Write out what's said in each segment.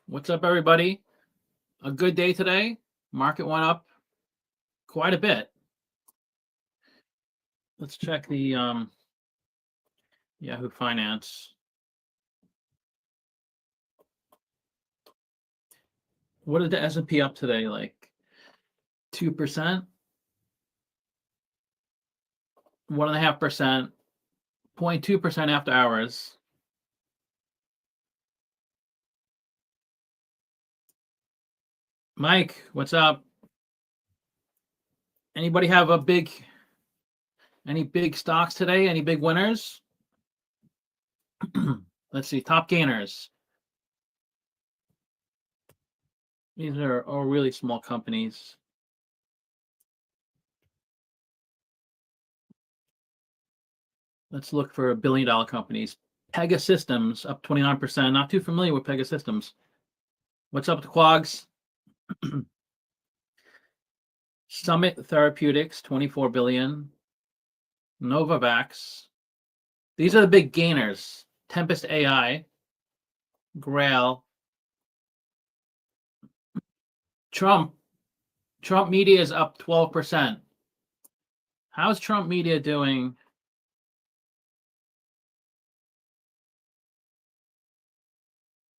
What's up, everybody? A good day today. Market went up quite a bit. Let's check the Yahoo Finance. What did the S&P up today? Like 2%, 1.5%, 0.2% after hours. Mike, what's up? Anybody have any big stocks today? Any big winners? Let's see, top gainers. These are all really small companies. Let's look for $1 billion companies. Pegasystems up 29%. Not too familiar with Pegasystems. What's up with the Quags? Summit Therapeutics, 24 billion. Novavax. These are the big gainers. Tempest AI, Grail. Trump Media is up 12%. How's Trump Media doing?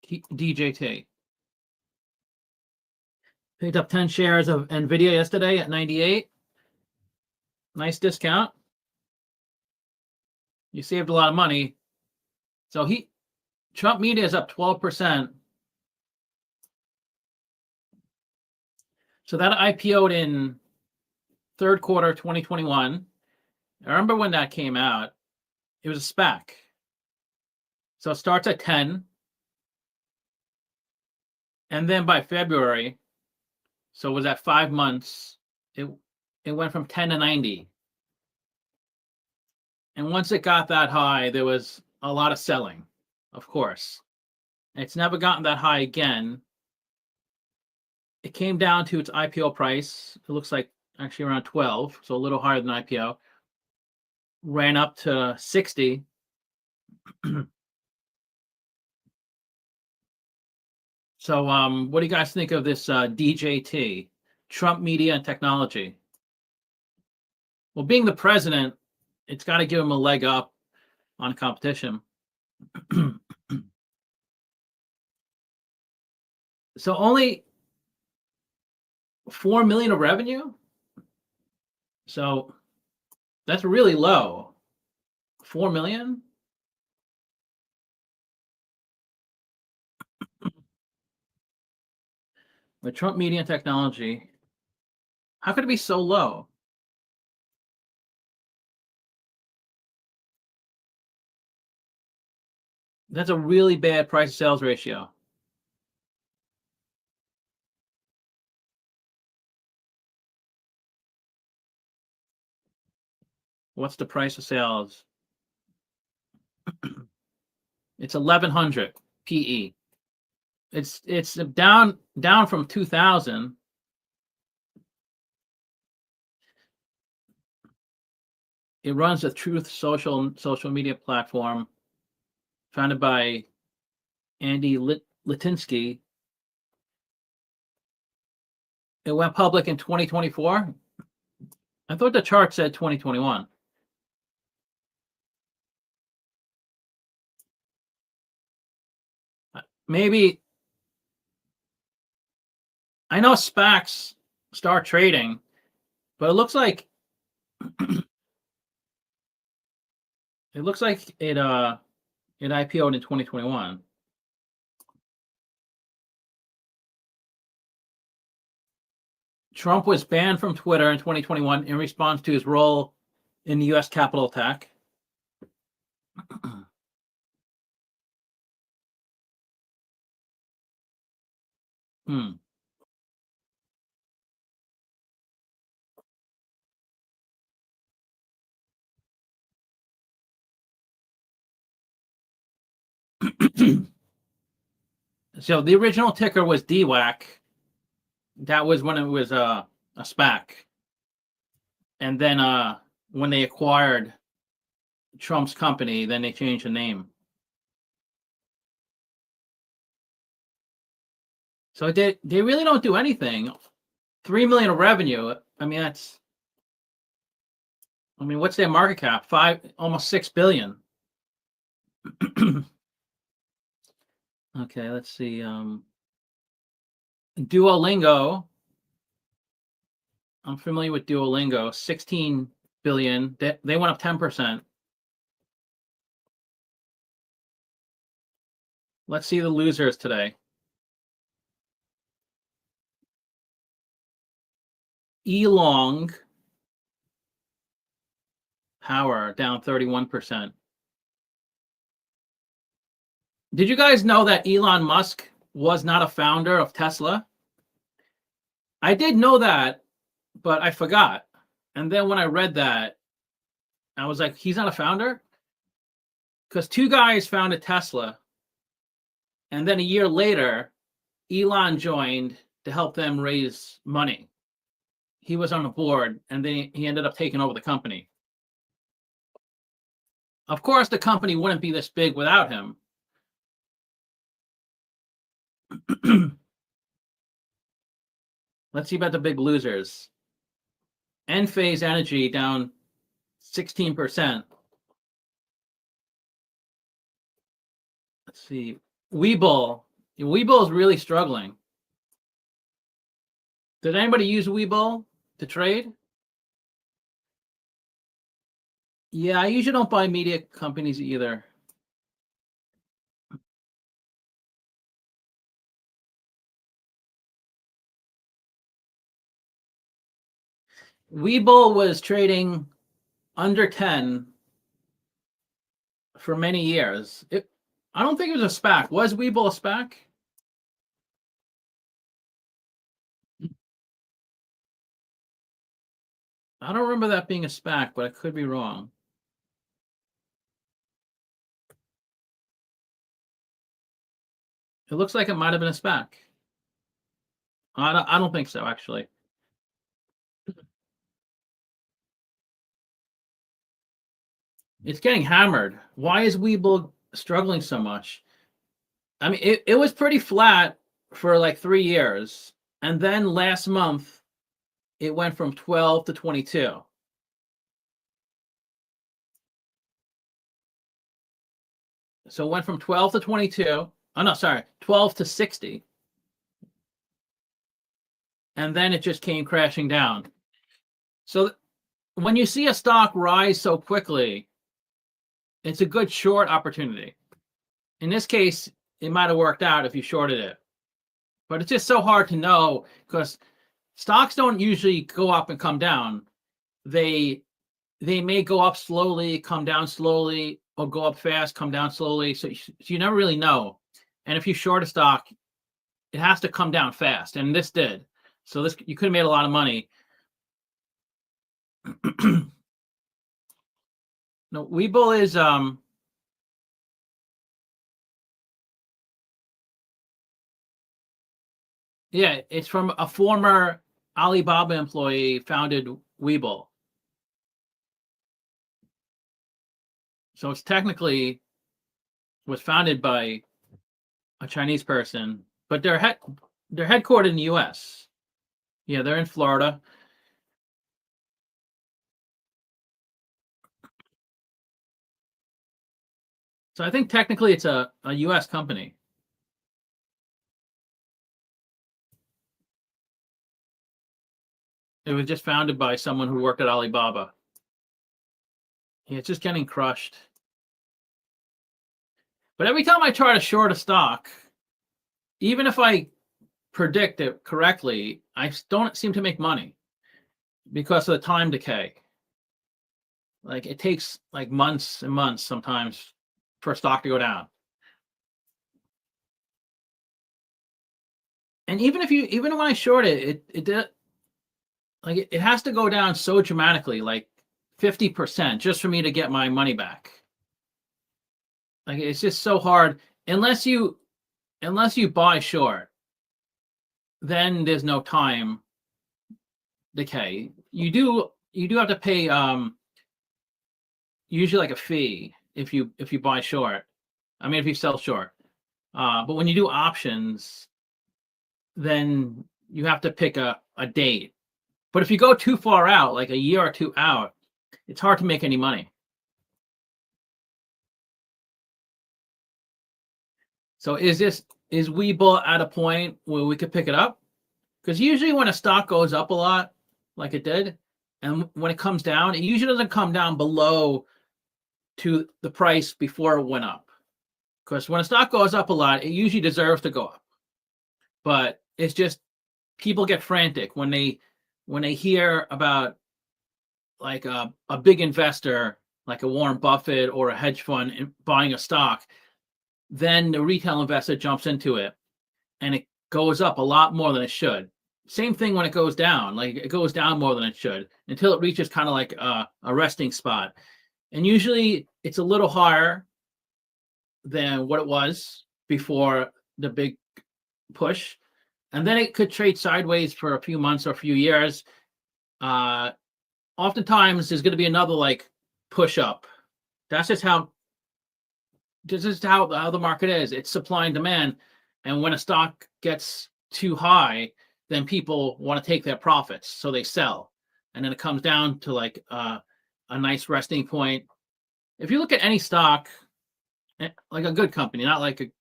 DJT. Picked up 10 shares of NVIDIA yesterday at 98. Nice discount. You saved a lot of money. So Trump Media is up 12%. So that IPO'd in third quarter 2021. I remember when that came out. It was a SPAC. So it starts at 10. And then by February, so it was at 5 months, it went from 10 to 90. And once it got that high, there was a lot of selling, of course. It's never gotten that high again. It came down to its IPO price. It looks like actually around 12, so a little higher than IPO. Ran up to 60. So what do you guys think of this DJT, Trump Media and Technology? Well, being the president, it's got to give him a leg up on competition. So only 4 million of revenue. So that's really low. 4 million. With Trump Media and Technology, how could it be so low? That's a really bad price to sales ratio. What's the price of sales? It's 1100 PE. It's down from 2000. It runs a Truth social media platform founded by Andy Litinsky. It went public in 2024. I thought the chart said 2021. Maybe, I know SPACs start trading, but it looks like it IPO'd in 2021. Trump was banned from Twitter in 2021 in response to his role in the U.S. Capitol attack. So the original ticker was DWAC. That was when it was a SPAC. And then when they acquired Trump's company, then they changed the name. So they really don't do anything. 3 million of revenue. I mean, what's their market cap? Almost 6 billion. Okay, let's see. Duolingo. I'm familiar with Duolingo. 16 billion. They went up 10%. Let's see the losers today. Elong Power down 31%. Did you guys know that Elon Musk was not a founder of Tesla? I did know that, but I forgot. And then when I read that, I was like, he's not a founder? Because two guys founded Tesla. And then a year later, Elon joined to help them raise money. He was on the board, and then he ended up taking over the company. Of course, the company wouldn't be this big without him. Let's see about the big losers. Enphase Energy down 16%. Let's see. Webull. Webull is really struggling. Did anybody use Webull to trade? Yeah, I usually don't buy media companies either. Webull was trading under 10 for many years. I don't think it was a SPAC. Was Webull a SPAC? I don't remember that being a SPAC, but I could be wrong. It looks like it might have been a SPAC. I don't think so, actually. It's getting hammered. Why is Webull struggling so much? I mean, it was pretty flat for like 3 years. And then last month, it went from 12 to 22. So it went from 12 to 22. Oh, no, sorry, 12 to 60. And then it just came crashing down. So when you see a stock rise so quickly, it's a good short opportunity. In this case, it might have worked out if you shorted it. But it's just so hard to know because stocks don't usually go up and come down. They may go up slowly, come down slowly, or go up fast, come down slowly. So you never really know. And if you short a stock, it has to come down fast, and this did. So this you could have made a lot of money. No, Webull is yeah, it's from a former Alibaba employee founded Webull. So it's technically was founded by a Chinese person, but they're headquartered in the US. Yeah, they're in Florida. So I think technically it's a US company. It was just founded by someone who worked at Alibaba. Yeah, it's just getting crushed. But every time I try to short a stock, even if I predict it correctly, I don't seem to make money because of the time decay. Like it takes like months and months sometimes for a stock to go down. And even when I short it, it did like it has to go down so dramatically, like 50%, just for me to get my money back. Like it's just so hard unless you buy short, then there's no time decay. You do have to pay usually like a fee if you buy short. I mean if you sell short. But when you do options, then you have to pick a date. But if you go too far out, like a year or two out, it's hard to make any money. So is Webull at a point where we could pick it up? Because usually when a stock goes up a lot, like it did, and when it comes down, it usually doesn't come down below to the price before it went up. Because when a stock goes up a lot, it usually deserves to go up. But it's just people get frantic when they hear about like a big investor like a Warren Buffett or a hedge fund buying a stock. Then the retail investor jumps into it and it goes up a lot more than it should. Same thing when it goes down, like it goes down more than it should until it reaches kind of like a resting spot. And usually it's a little higher than what it was before the big push. And then it could trade sideways for a few months or a few years. Oftentimes there's going to be another like push up. That's just how the market is. It's supply and demand. And when a stock gets too high, then people want to take their profits, so they sell. And then it comes down to like a nice resting point. If you look at any stock, like a good company, not like a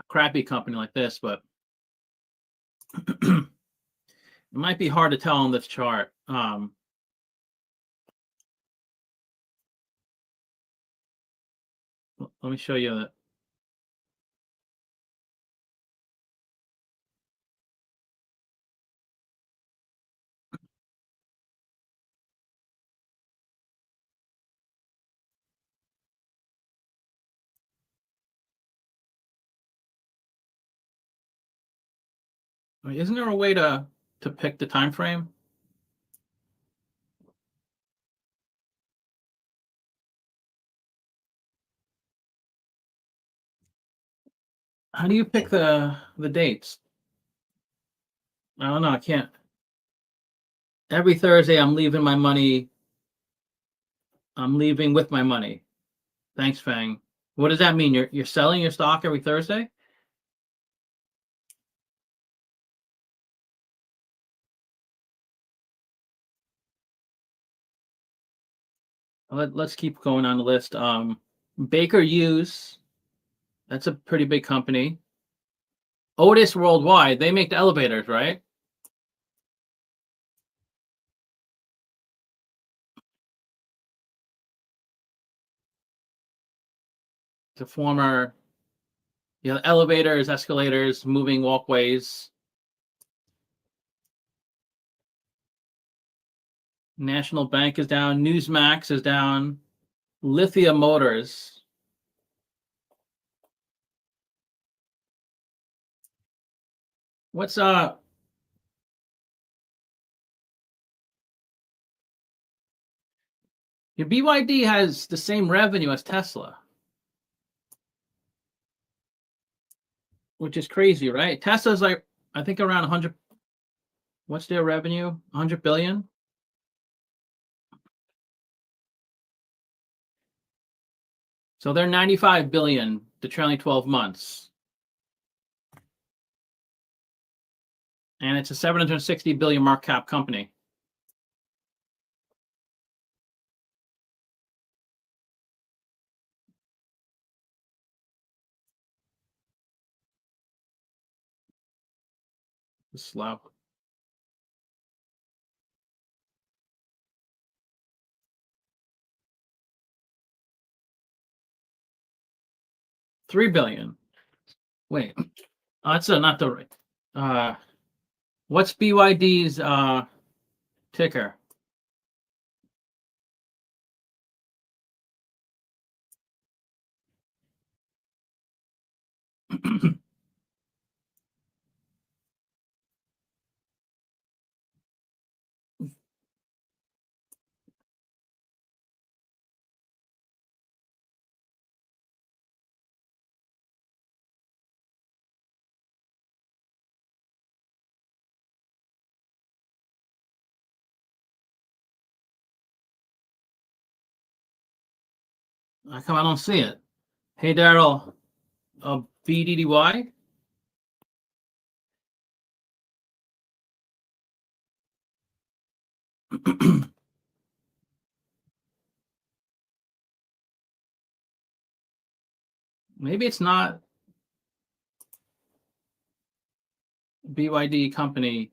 crappy company like this, but it might be hard to tell on this chart. Let me show you that. I mean, isn't there a way to pick the time frame? How do you pick the dates? I don't know. I can't. Every Thursday, I'm leaving my money. I'm leaving with my money. Thanks, Fang. What does that mean? You're selling your stock every Thursday? Let's keep going on the list. Baker Hughes, that's a pretty big company. Otis Worldwide, they make the elevators, right? The former, elevators, escalators, moving walkways. National Bank is down. Newsmax is down. Lithia Motors. What's your BYD has the same revenue as Tesla, which is crazy, right? Tesla's like, I think around 100. What's their revenue? 100 billion. So they're 95 billion the trailing 12 months. And it's a 760 billion market cap company. Slow. $3 billion. Wait, that's not the right. What's BYD's ticker? How come I don't see it? Hey, Daryl, BDDY? Maybe it's not BYD company.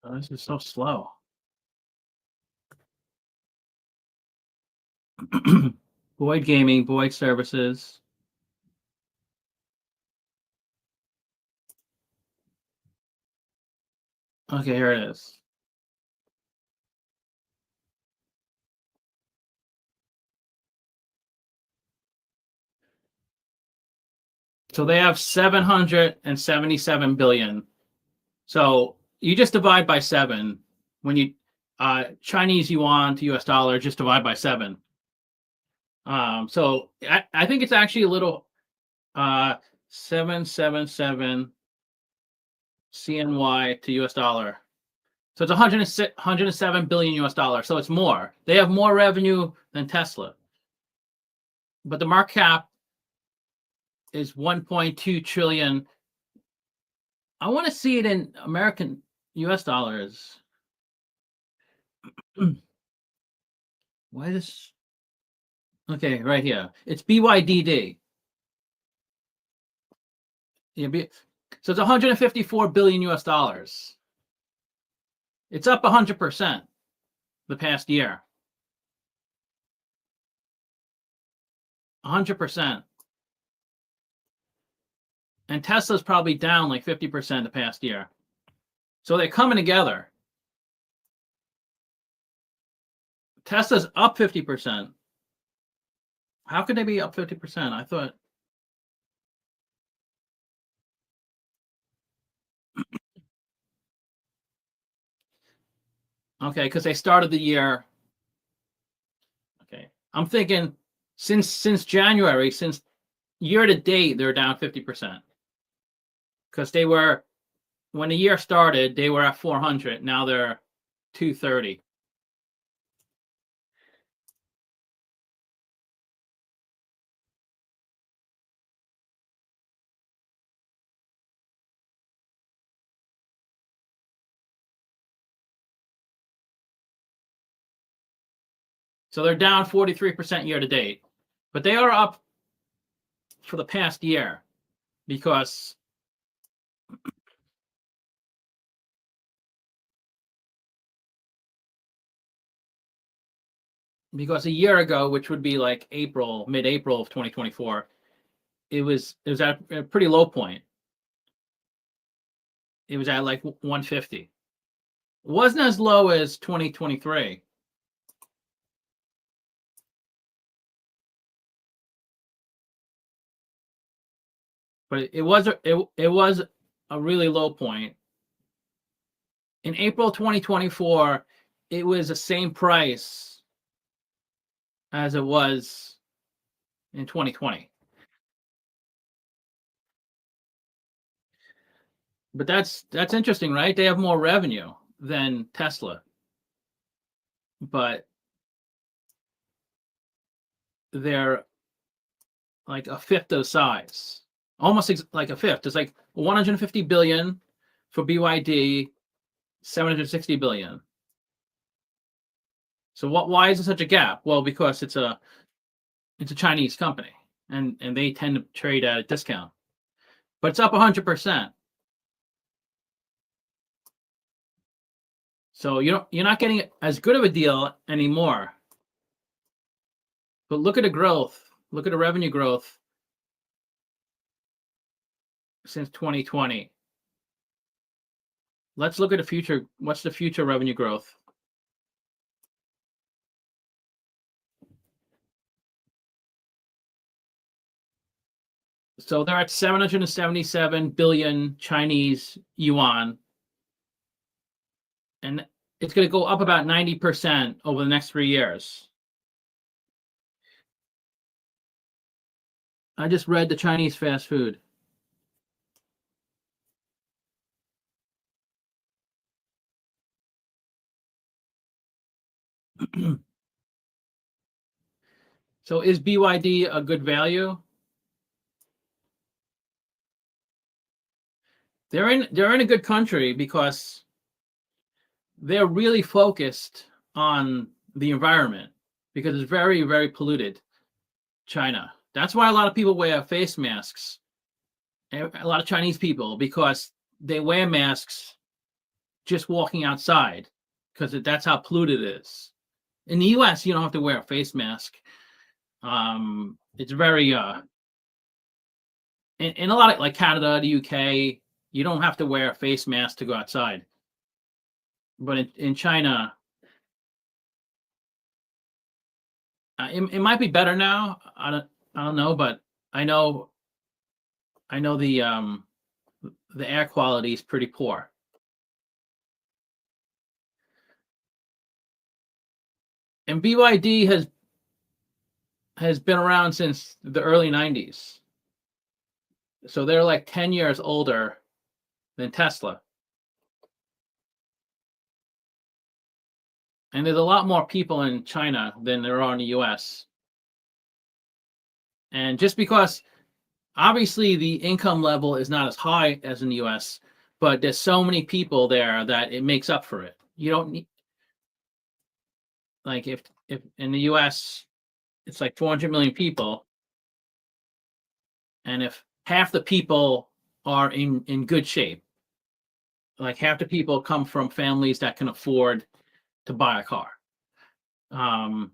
Oh, this is so slow. Boyd Gaming, Boyd Services. Okay, here it is. So they have 777 billion. So you just divide by 7 when you Chinese yuan to US dollar, just divide by 7. So I think it's actually a little 777 CNY to US dollar. So it's 107 billion US dollars. So it's more. They have more revenue than Tesla. But the market cap is 1.2 trillion. I want to see it in American US dollars. Why this? Okay, right here. It's BYDD. Yeah, so it's 154 billion US dollars. It's up 100% the past year. 100%. And Tesla's probably down like 50% the past year. So they're coming together. Tesla's up 50%. How could they be up 50%? I thought. Okay, because they started the year. Okay, I'm thinking since January, since year to date, they're down 50%. Because they were, when the year started, they were at 400. Now they're 230. So they're down 43% year to date. But they are up for the past year because a year ago, which would be like mid-April of 2024, it was at a pretty low point. It was at like 150. It wasn't as low as 2023. But it was a really low point. In April 2024, it was the same price as it was in 2020. But that's interesting, right? They have more revenue than Tesla, but they're like a fifth of size, almost like a fifth. It's like 150 billion for BYD, 760 billion. So why is there such a gap? Well, because it's a Chinese company, and they tend to trade at a discount. But it's up 100%. So you're not getting as good of a deal anymore. But look at the growth. Look at the revenue growth since 2020. Let's look at the future. What's the future revenue growth? So they're at 777 billion Chinese yuan, and it's going to go up about 90% over the next 3 years. I just read the Chinese fast food. So is BYD a good value? they're in a good country because they're really focused on the environment because it's very, very polluted. China. That's why a lot of people wear face masks. A lot of Chinese people, because they wear masks just walking outside because that's how polluted it is. In the U.S., you don't have to wear a face mask. It's very in a lot of like Canada, the UK, you don't have to wear a face mask to go outside. But in China, it might be better now. I don't know, but I know I know the air quality is pretty poor. And BYD has been around since the early 90s. So they're like 10 years older than Tesla. And there's a lot more people in China than there are in the US. And just because obviously the income level is not as high as in the US, but there's so many people there that it makes up for it. You don't need, like, if in the US it's like 400 million people, and if half the people are in good shape, like half the people come from families that can afford to buy a car. Um,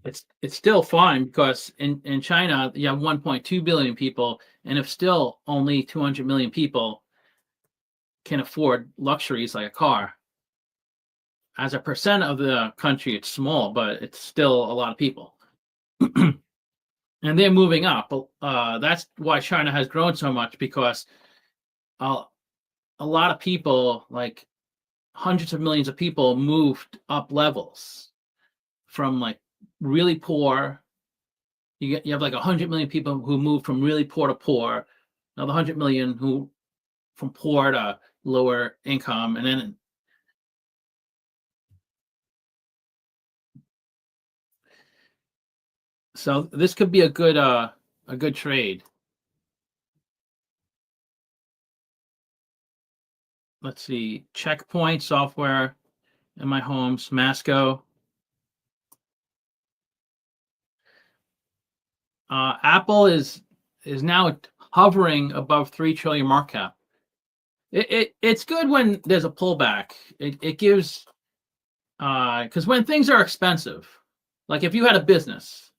it's still fine because in China you have 1.2 billion people, and if still only 200 million people can afford luxuries like a car, as a percent of the country, it's small, but it's still a lot of people. And they're moving up. That's why China has grown so much, because a lot of people, like hundreds of millions of people, moved up levels from like really poor. You have like 100 million people who moved from really poor to poor, another 100 million who from poor to lower income, and then so this could be a good trade. Let's see, Checkpoint software in my homes, Masco. Apple is now hovering above 3 trillion market cap. It's good when there's a pullback. It gives because when things are expensive, like if you had a business,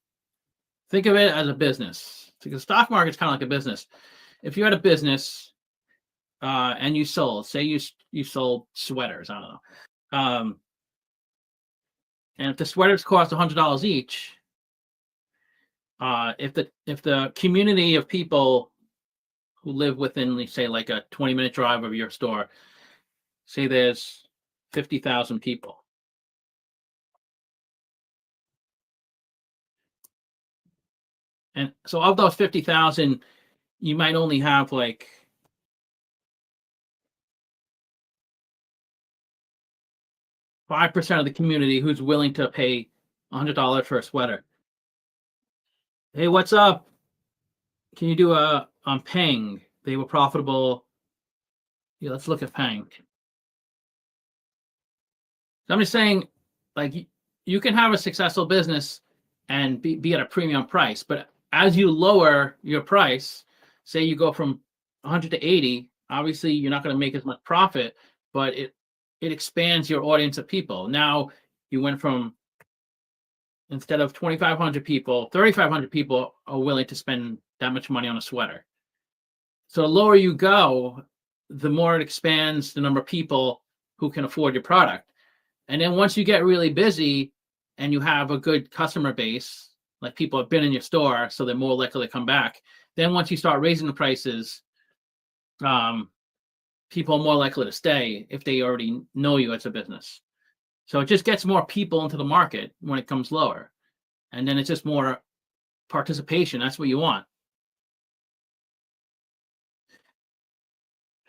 think of it as a business. The stock market's kind of like a business. If you had a business and you sold, say you sold sweaters, I don't know, and if the sweaters cost $100 each, if the community of people who live within, let's say, like a 20-minute drive of your store, say there's 50,000 people. And so of those 50,000, you might only have like 5% of the community who's willing to pay $100 for a sweater. Hey, what's up? Can you do a on Peng? They were profitable. Yeah, let's look at Peng. So I'm just saying, like, you can have a successful business and be at a premium price, but as you lower your price, say you go from 100 to 80, obviously you're not going to make as much profit, but it expands your audience of people. Now you went from, instead of 2,500 people, 3,500 people are willing to spend that much money on a sweater. So the lower you go, the more it expands the number of people who can afford your product. And then once you get really busy and you have a good customer base, like people have been in your store, so they're more likely to come back. Then once you start raising the prices, people are more likely to stay if they already know you as a business. So it just gets more people into the market when it comes lower. And then it's just more participation. That's what you want.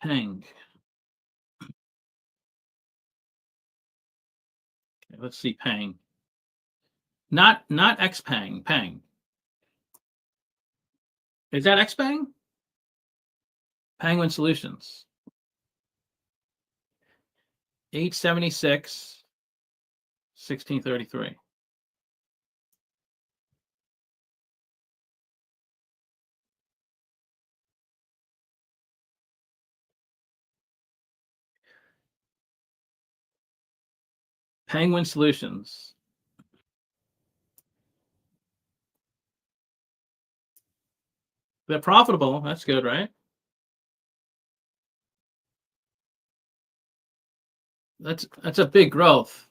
Peng. Okay, let's see, Peng. Not Xpeng, Peng. Is that Xpeng? Penguin Solutions. 876, 1633. Penguin Solutions. They're profitable. That's good, right? That's a big growth.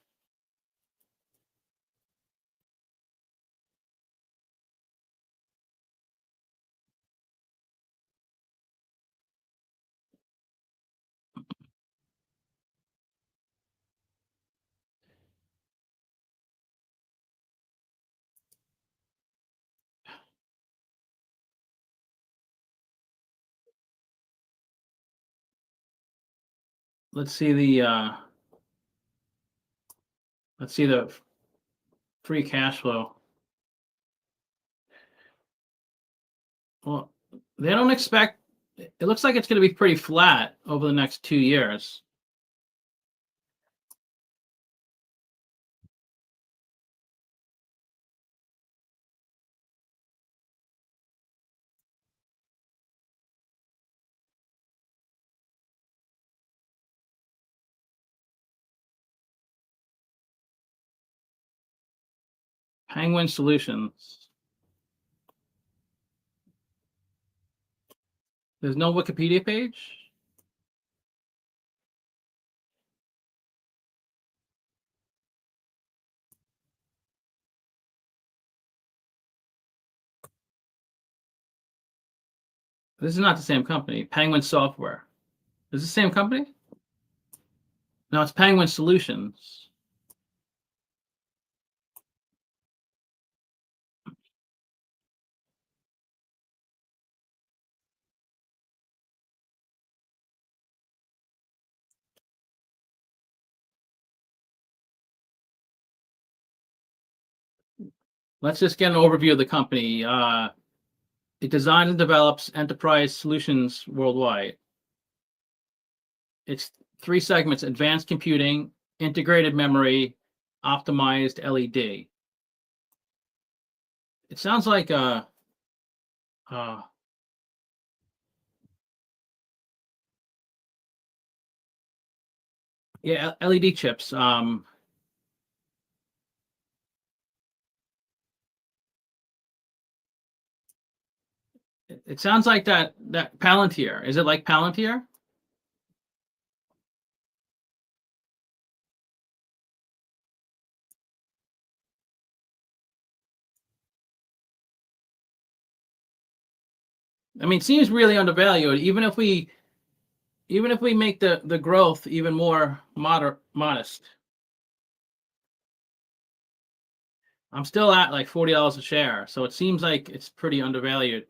Let's see the free cash flow. Well, they don't expect. It looks like it's going to be pretty flat over the next 2 years. Penguin Solutions. There's no Wikipedia page. This is not the same company. Penguin Software. Is this the same company? No, it's Penguin Solutions. Let's just get an overview of the company. It designs and develops enterprise solutions worldwide. It's 3 segments: advanced computing, integrated memory, optimized LED. It sounds like yeah, LED chips. It sounds like that Palantir. Is it like Palantir? I mean, it seems really undervalued. Even if we make the growth even more modest, I'm still at like $40 a share. So it seems like it's pretty undervalued.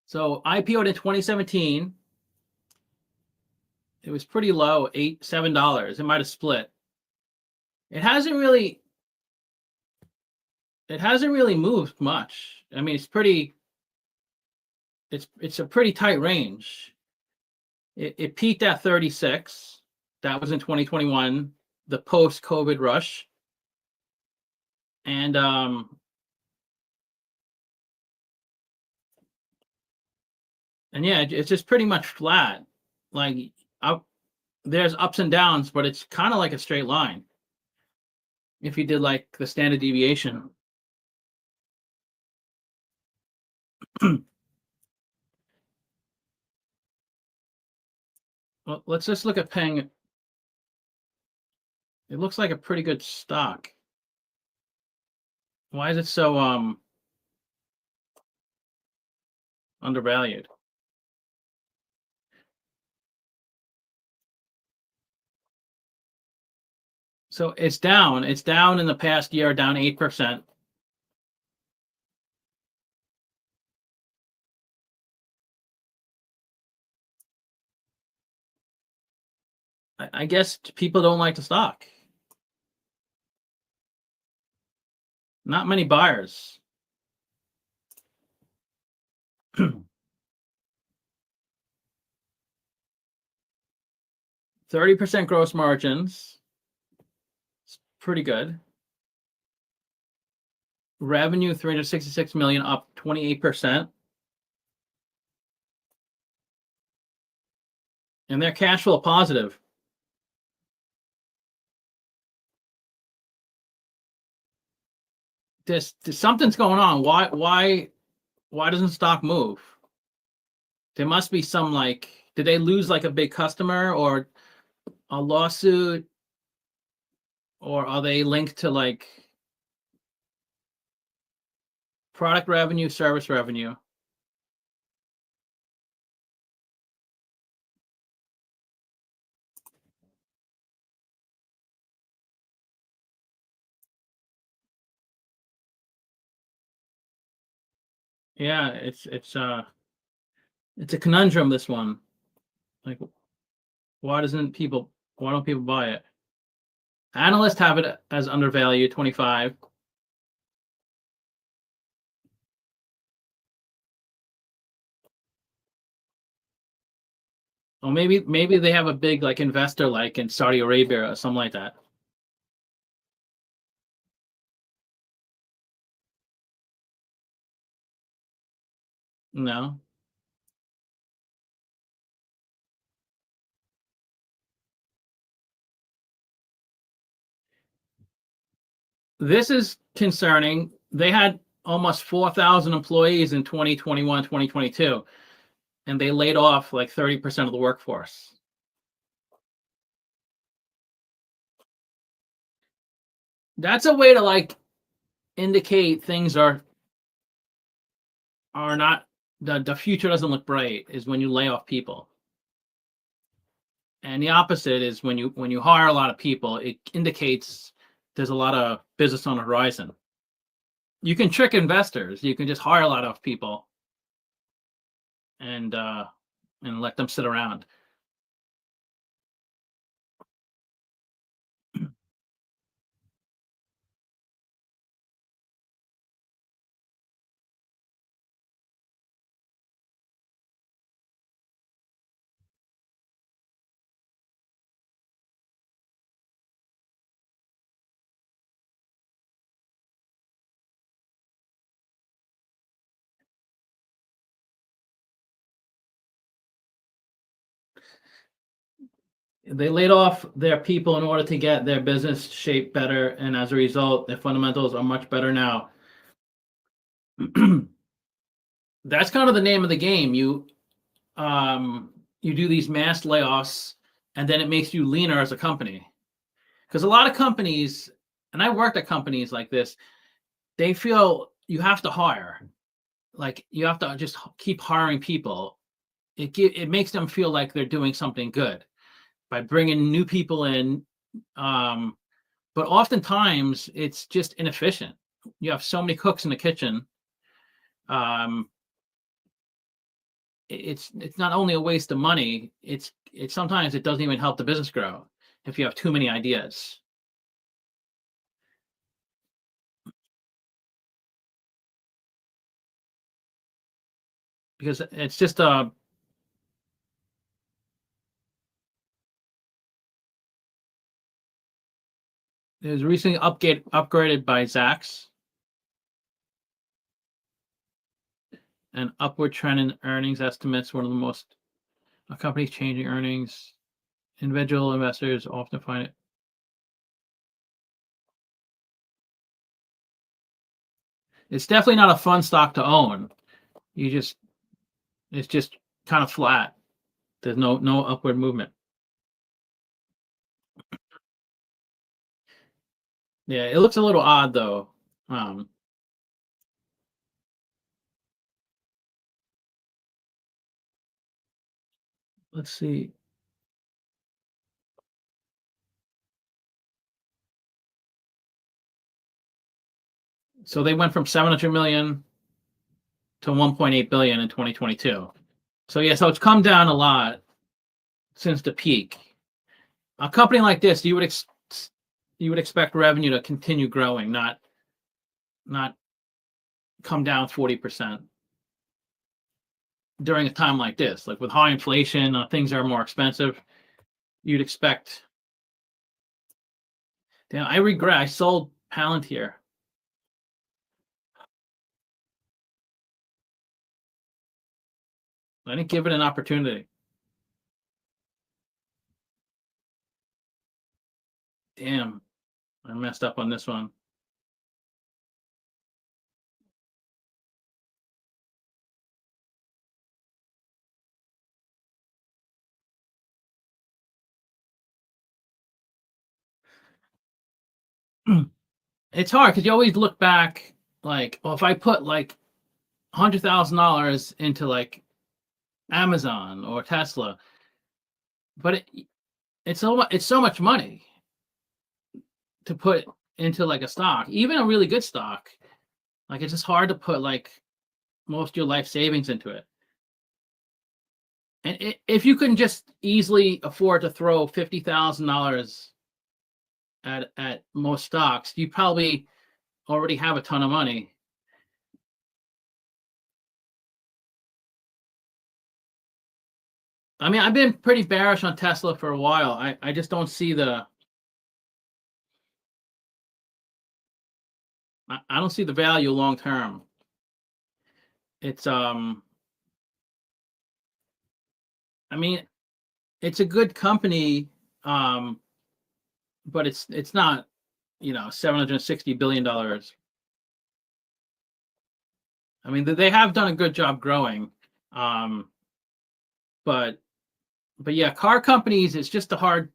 So IPO'd in 2017. It was pretty low, $7. It might have split. It hasn't really moved much. I mean, it's a pretty tight range. It peaked at 36. That was in 2021, the post-COVID rush. And yeah, it's just pretty much flat. Like there's ups and downs, but it's kind of like a straight line. If you did like the standard deviation. Well, let's just look at Peng. It looks like a pretty good stock. Why is it so undervalued? So it's down. It's down in the past year, down 8%. I guess people don't like the stock. Not many buyers. 30% gross margins. It's pretty good. Revenue 366 million, up 28%. And they're cash flow positive. Something's going on. Why doesn't stock move? There must be some, like, did they lose like a big customer or a lawsuit, or are they linked to like product revenue, service revenue? Yeah, it's a conundrum, this one. Like, why don't people buy it? Analysts have it as undervalued, 25. Or maybe they have a big like investor like in Saudi Arabia or something like that. No. This is concerning. They had almost 4,000 employees in 2021, 2022, and they laid off like 30% of the workforce. That's a way to like indicate things are not, the future doesn't look bright, is when you lay off people. And the opposite is when you hire a lot of people, it indicates there's a lot of business on the horizon. You can trick investors. You can just hire a lot of people and let them sit around. They laid off their people in order to get their business shaped better, and as a result, their fundamentals are much better now. That's kind of the name of the game. You do these mass layoffs, and then it makes you leaner as a company. Because a lot of companies, and I worked at companies like this, they feel you have to hire, like you have to just keep hiring people. It makes them feel like they're doing something good by bringing new people in, but oftentimes it's just inefficient. You have so many cooks in the kitchen. It's not only a waste of money, it's sometimes it doesn't even help the business grow if you have too many ideas. Because it's just it was recently upgraded by Zacks. An upward trend in earnings estimates, one of the most, a company's changing earnings. Individual investors often find it. It's definitely not a fun stock to own. It's just kind of flat. There's no upward movement. Yeah, it looks a little odd though. Let's see. So they went from 700 million to 1.8 billion in 2022. So yeah, so it's come down a lot since the peak. A company like this, you would expect revenue to continue growing, not not come down 40% during a time like this. Like with high inflation, things are more expensive. You'd expect. Damn, I regret I sold Palantir. I didn't give it an opportunity. Damn, I messed up on this one. It's hard because you always look back like, well, if I put like $100,000 into like Amazon or Tesla, but it's so much money to put into like a stock, even a really good stock. Like it's just hard to put like most of your life savings into it. And if you can just easily afford to throw $50,000 at most stocks, you probably already have a ton of money. I mean, I've been pretty bearish on Tesla for a while. I just don't see I don't see the value long term. It's I mean, it's a good company, but it's not, $760 billion. I mean, they have done a good job growing, um, but yeah, car companies, it's just a hard.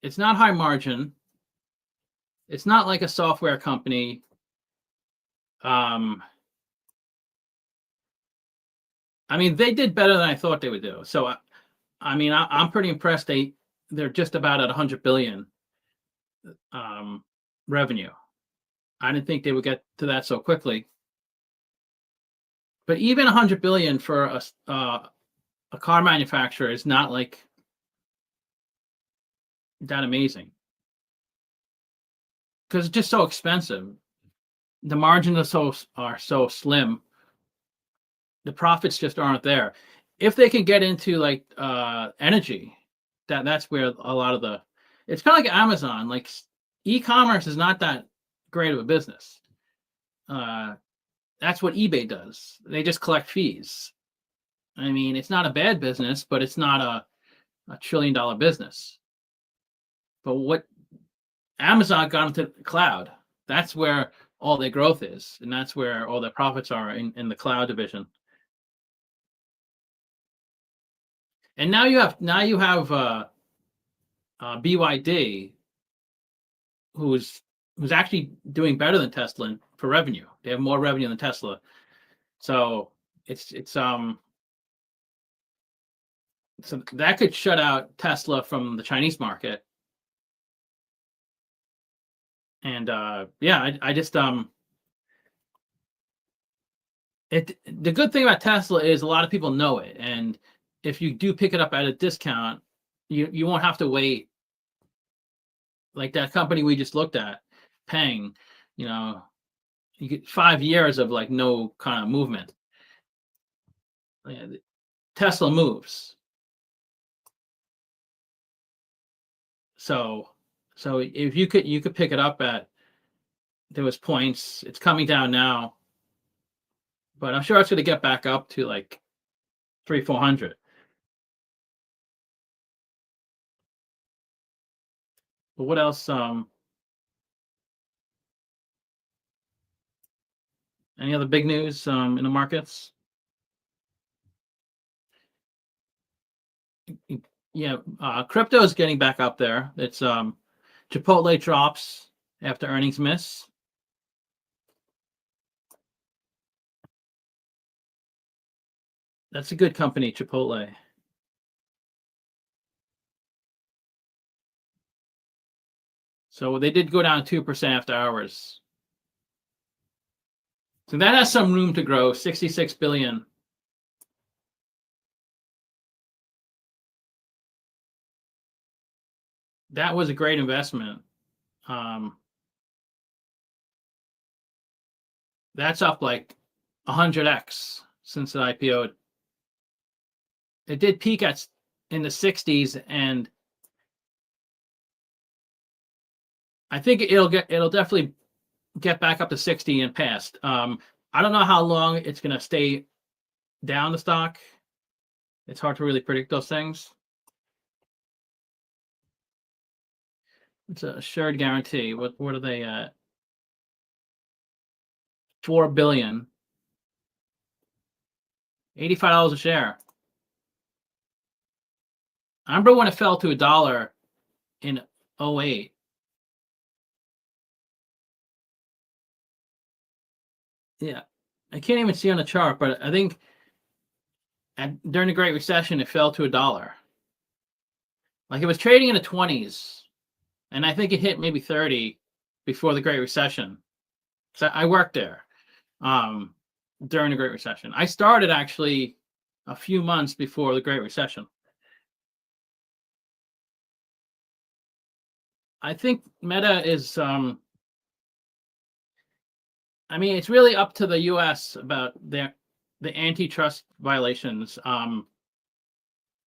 It's not high margin. It's not like a software company. Um, I mean, they did better than I thought they would do. So, I mean, I'm pretty impressed. They're just about at 100 billion um, revenue. I didn't think they would get to that so quickly. But even 100 billion for a car manufacturer is not like that amazing because it's just so expensive. The margins are so slim. The profits just aren't there. If they can get into like energy, that's where a lot of the. It's kind of like Amazon. Like e-commerce is not that great of a business. Uh, that's what eBay does. They just collect fees. I mean, it's not a bad business, but it's not a $1 trillion business. But what Amazon got into the cloud, that's where all their growth is, and that's where all their profits are in the cloud division. And now you have BYD, who's actually doing better than Tesla for revenue. They have more revenue than Tesla, so it's so that could shut out Tesla from the Chinese market. And yeah, I just the good thing about Tesla is a lot of people know it, and if you do pick it up at a discount, you won't have to wait. Like that company we just looked at, Peng, you know, you get 5 years of like no kind of movement. Tesla moves. So if you could pick it up at there was points. It's coming down now, but I'm sure it's going to get back up to like 300-400. But what else? Any other big news in the markets? Yeah, crypto is getting back up there. It's Chipotle drops after earnings miss. That's a good company, Chipotle. So they did go down 2% after hours. So that has some room to grow. 66 billion. That was a great investment. Um, That's up like 100x since it IPO'd. It did peak in the 60s, and I think it'll definitely get back up to 60 and past. I don't know how long it's going to stay down the stock. It's hard to really predict those things. It's a assured guarantee. What are they at? 4 billion. $85 a share. I remember when it fell to $1 in 2008. Yeah, I can't even see on the chart, but I think during the Great Recession it fell to $1. Like it was trading in the 20s, and I think it hit maybe 30 before the Great Recession. So I worked there during the Great Recession. I started actually a few months before the Great Recession. I think Meta is I mean, it's really up to the U.S. about the antitrust violations.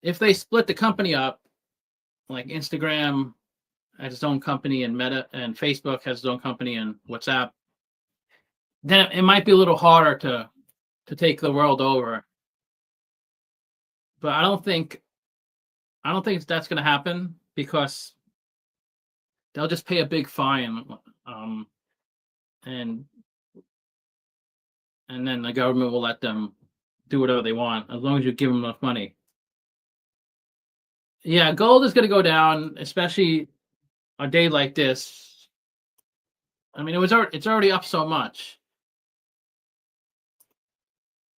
If they split the company up, like Instagram has its own company and Meta and Facebook has its own company and WhatsApp, then it might be a little harder to take the world over. But I don't think that's going to happen, because they'll just pay a big fine, and then the government will let them do whatever they want as long as you give them enough money. Yeah, gold is going to go down, especially a day like this. I mean, it's already up so much.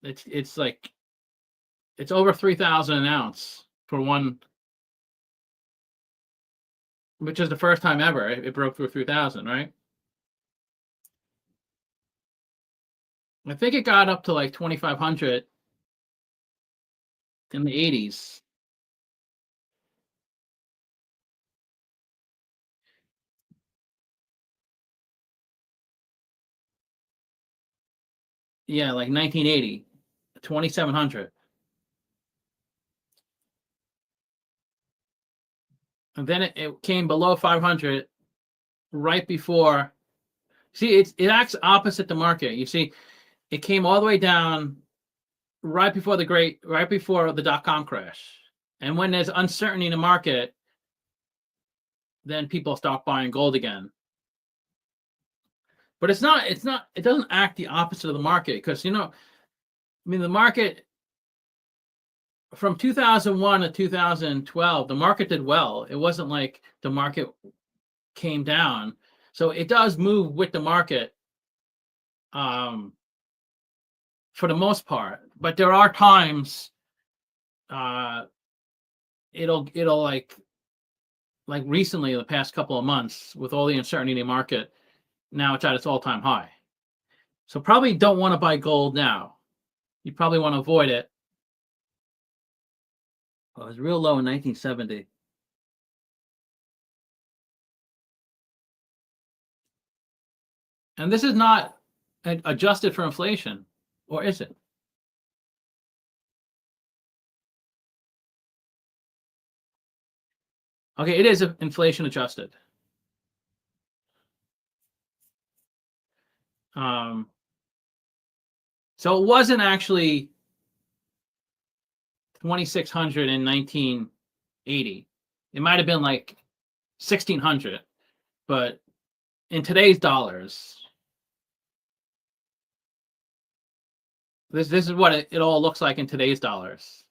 It's like it's over 3,000 an ounce for one, which is the first time ever it broke through 3,000, right? I think it got up to like 2,500 in the 80s. Yeah, like 1980, 2,700. And then it came below 500 right before. See, it acts opposite the market. You see, it came all the way down right before the dot-com crash. And when there's uncertainty in the market, then people stop buying gold again. But it doesn't act the opposite of the market, because I mean, the market from 2001 to 2012, the market did well. It wasn't like the market came down. So it does move with the market for the most part. But there are times it'll like recently, the past couple of months, with all the uncertainty in the market, now it's at its all-time high. So probably don't want to buy gold now. You probably want to avoid it. Oh, it was real low in 1970. And this is not adjusted for inflation, or is it? Okay, it is inflation adjusted. So it wasn't actually 2,600 in 1980. It might have been like 1,600, but in today's dollars, this is what it all looks like in today's dollars.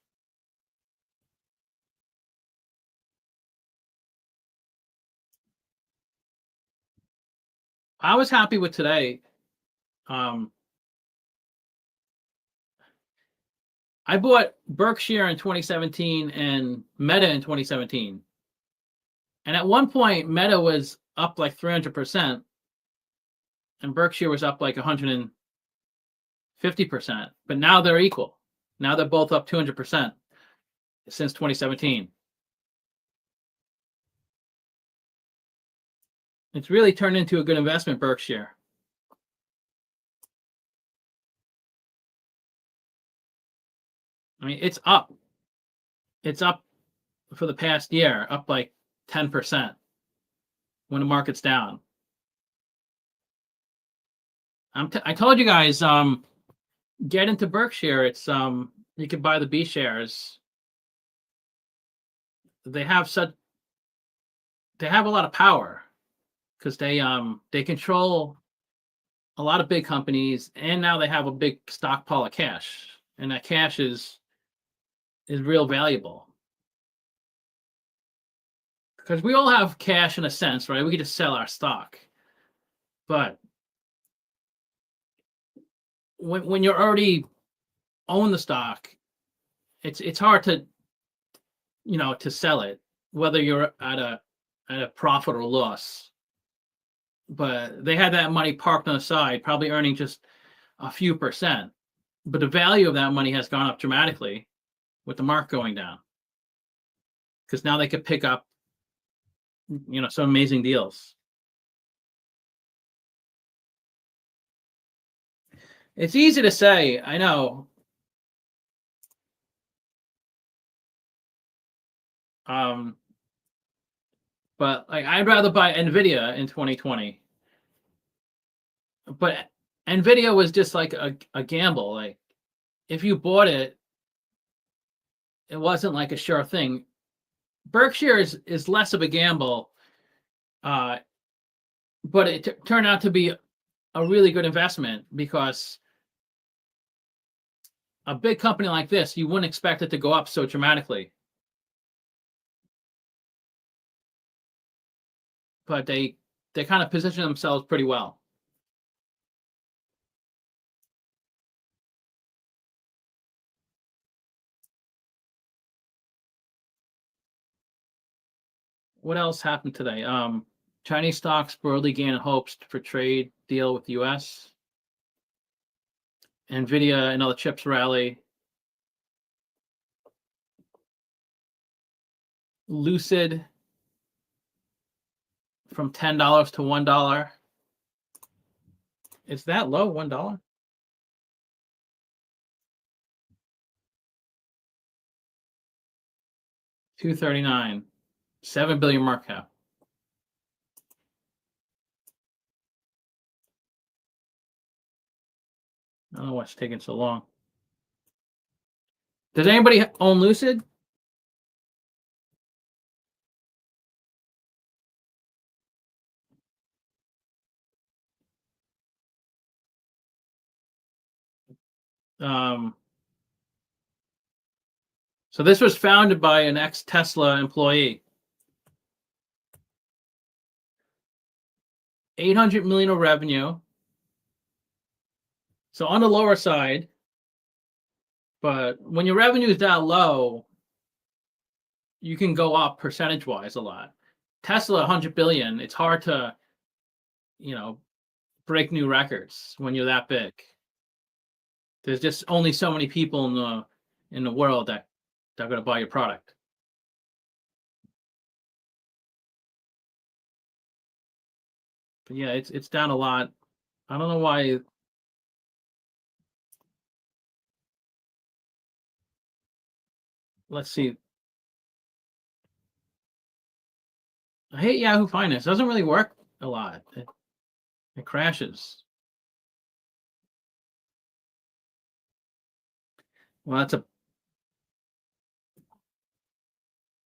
I was happy with today. I bought Berkshire in 2017 and Meta in 2017. And at one point, Meta was up like 300%, and Berkshire was up like 150%. But now they're equal. Now they're both up 200% since 2017. It's really turned into a good investment, Berkshire. I mean, it's up. It's up for the past year, up like 10% when the market's down. I told you guys, get into Berkshire. It's you can buy the B shares. They have a lot of power because they control a lot of big companies, and now they have a big stockpile of cash, and that cash is real valuable. Because we all have cash in a sense, right? We could just sell our stock, but when you already own the stock, it's hard to to sell it, whether you're at a profit or loss. But they had that money parked on the side, probably earning just a few percent. But the value of that money has gone up dramatically with the market going down. Because now they could pick up, some amazing deals. It's easy to say, I know. But like I'd rather buy Nvidia in 2020. But Nvidia was just like a gamble. Like if you bought it, it wasn't like a sure thing. Berkshire is less of a gamble, but it turned out to be a really good investment because a big company like this, you wouldn't expect it to go up so dramatically. But they kind of position themselves pretty well. What else happened today? Chinese stocks broadly gain hopes for trade deal with the U.S. Nvidia and other chips rally. Lucid from $10 to $1. Is that low? $1? $239. 7 billion market cap. I don't know what's taking so long. Does anybody own Lucid? So this was founded by an ex-Tesla employee. 800 million of revenue. So on the lower side, but when your revenue is down low, you can go up percentage-wise a lot. Tesla, 100 billion. It's hard to, break new records when you're that big. There's just only so many people in the world that are going to buy your product. But yeah, it's down a lot. I don't know why. Let's see. I hate Yahoo Finance. It doesn't really work a lot. It crashes. Well, that's a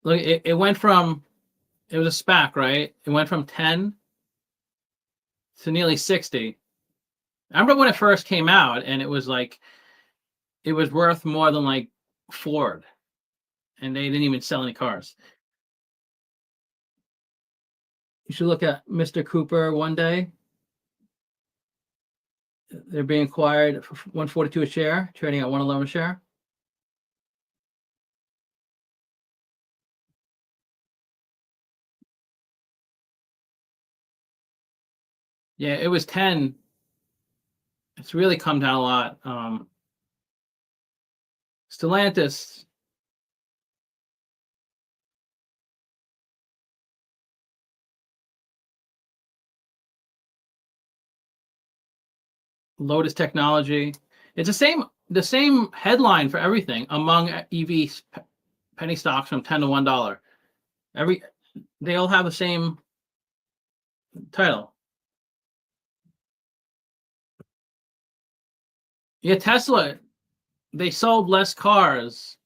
look. It went from it was a SPAC, right? It went from 10 to nearly 60. I remember when it first came out, and it was worth more than like Ford, and they didn't even sell any cars. You should look at Mr. Cooper one day. They're being acquired for 142 a share, trading at 111 a share. Yeah, it was 10. It's really come down a lot. Stellantis. Lotus Technology. It's the same the same headline for everything among EV penny stocks from 10 to $1. They all have the same title. Yeah, Tesla, they sold less cars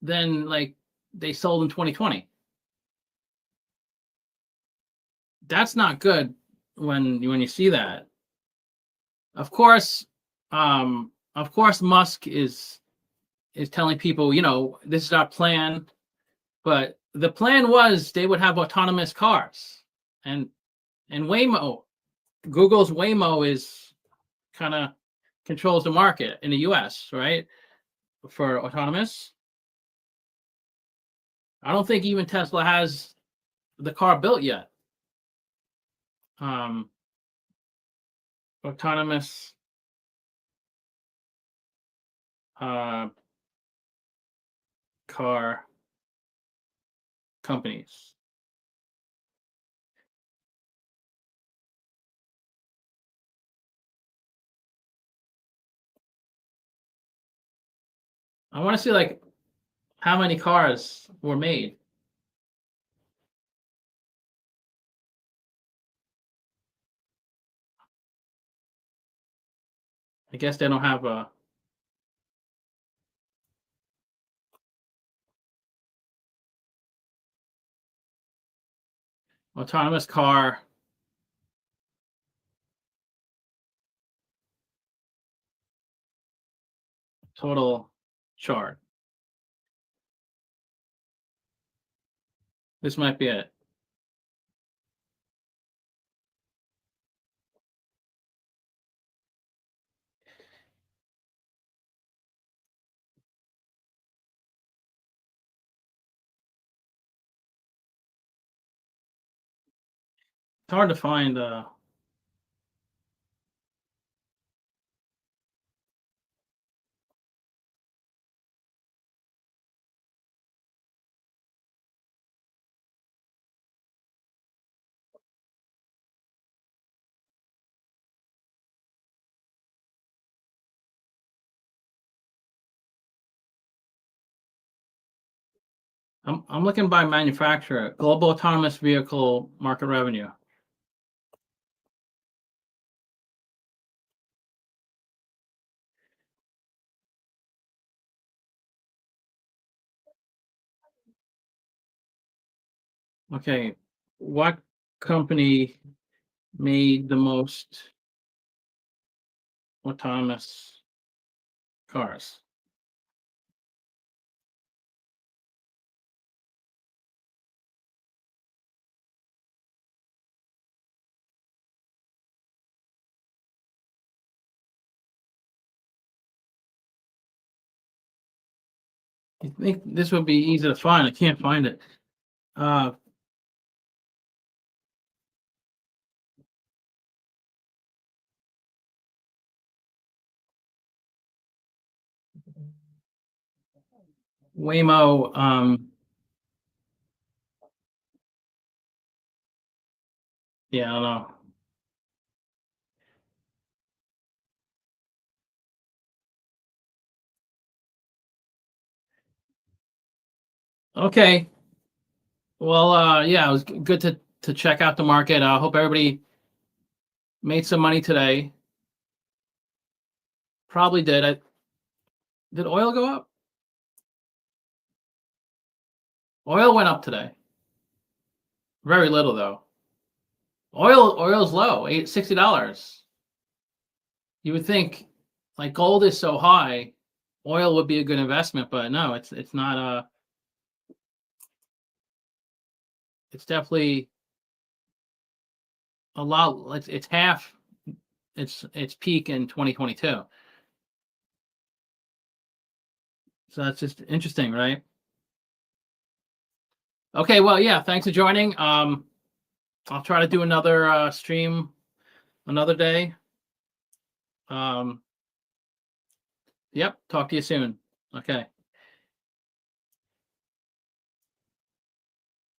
than like they sold in 2020. That's not good when you see that. Of course, Musk is telling people, this is our plan, but the plan was they would have autonomous cars, and Waymo, Google's Waymo is kind of controls the market in the US, right? For autonomous. I don't think even Tesla has the car built yet. Autonomous car companies. I want to see like how many cars were made. I guess they don't have a autonomous car total chart. This might be it. It's hard to find I'm looking by manufacturer, global autonomous vehicle market revenue. Okay, what company made the most autonomous cars? I think this would be easy to find. I can't find it. Waymo, yeah, I don't know. Okay. Well, yeah, it was good to check out the market. I hope everybody made some money today. Probably did. Did oil go up? Oil went up today. Very little though. Oil's low, $60. You would think, like, gold is so high, oil would be a good investment, but no, it's not. It's definitely a lot. It's half its peak in 2022. So that's just interesting, right? Okay, well, yeah, thanks for joining. I'll try to do another stream another day. Yep, talk to you soon. Okay.